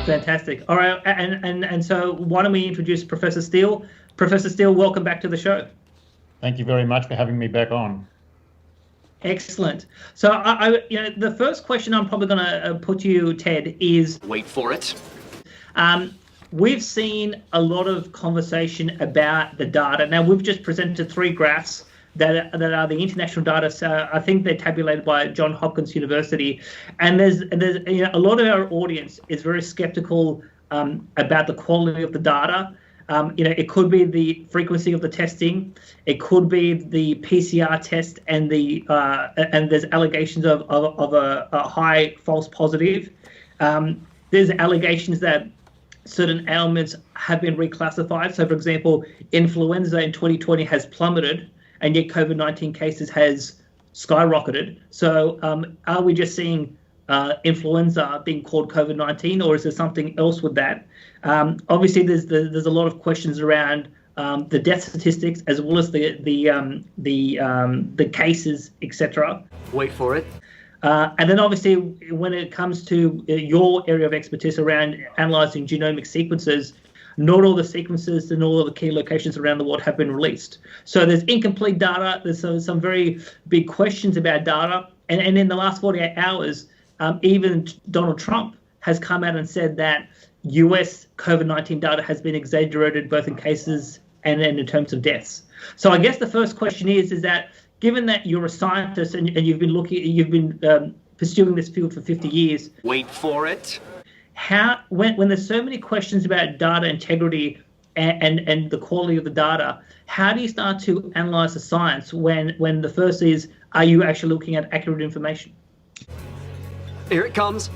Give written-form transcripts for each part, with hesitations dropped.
Fantastic. All right, and so why don't we introduce Professor Steele? Professor Steele, welcome back to the show. Thank you very much for having me back on. Excellent. So, the first question I'm probably going to put to you, Ted, is... Wait for it. We've seen a lot of conversation about the data. Now, we've just presented 3 graphs that are the international data. So I think they're tabulated by Johns Hopkins University. And there's a lot of our audience is very skeptical about the quality of the data. It could be the frequency of the testing, it could be the PCR test, and there's allegations of a high false positive. There's allegations that certain ailments have been reclassified. So, for example, influenza in 2020 has plummeted, and yet COVID-19 cases has skyrocketed. So, are we just seeing influenza being called COVID-19, or is there something else with that? Obviously, there's a lot of questions around the death statistics as well as the cases, etc. Wait for it. And then, obviously, when it comes to your area of expertise around analysing genomic sequences, not all the sequences and all of the key locations around the world have been released. So there's incomplete data. There's some very big questions about data. And in the last 48 hours, even Donald Trump has come out and said that US COVID-19 data has been exaggerated both in cases and in terms of deaths. So I guess the first question is that given that you're a scientist and you've been pursuing this field for 50 years. Wait for it. When there's so many questions about data integrity and the quality of the data, how do you start to analyze the science when the first is, are you actually looking at accurate information? Here it comes.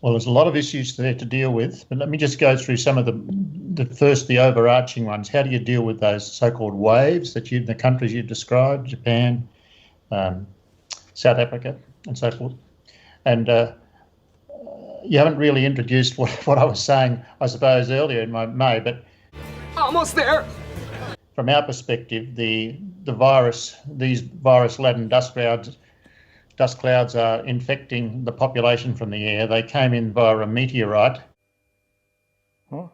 Well, there's a lot of issues there to deal with, but let me just go through some of the overarching ones. How do you deal with those so-called waves that the countries you've described, Japan, South Africa, and so forth? And you haven't really introduced what I was saying, I suppose, earlier in my May, but almost there. From our perspective, these virus-laden dust clouds are infecting the population from the air. They came in via a meteorite. Huh?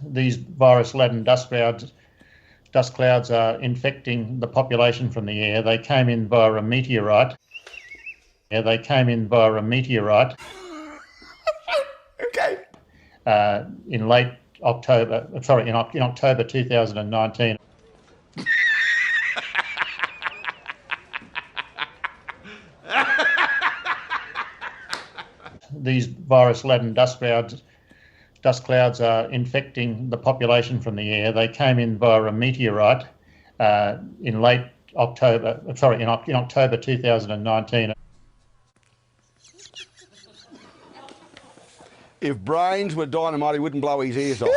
These virus-laden dust clouds are infecting the population from the air. They came in via a meteorite. Okay. In October 2019. These virus-laden dust clouds are infecting the population from the air. They came in via a meteorite in October 2019. If brains were dynamite, he wouldn't blow his ears off.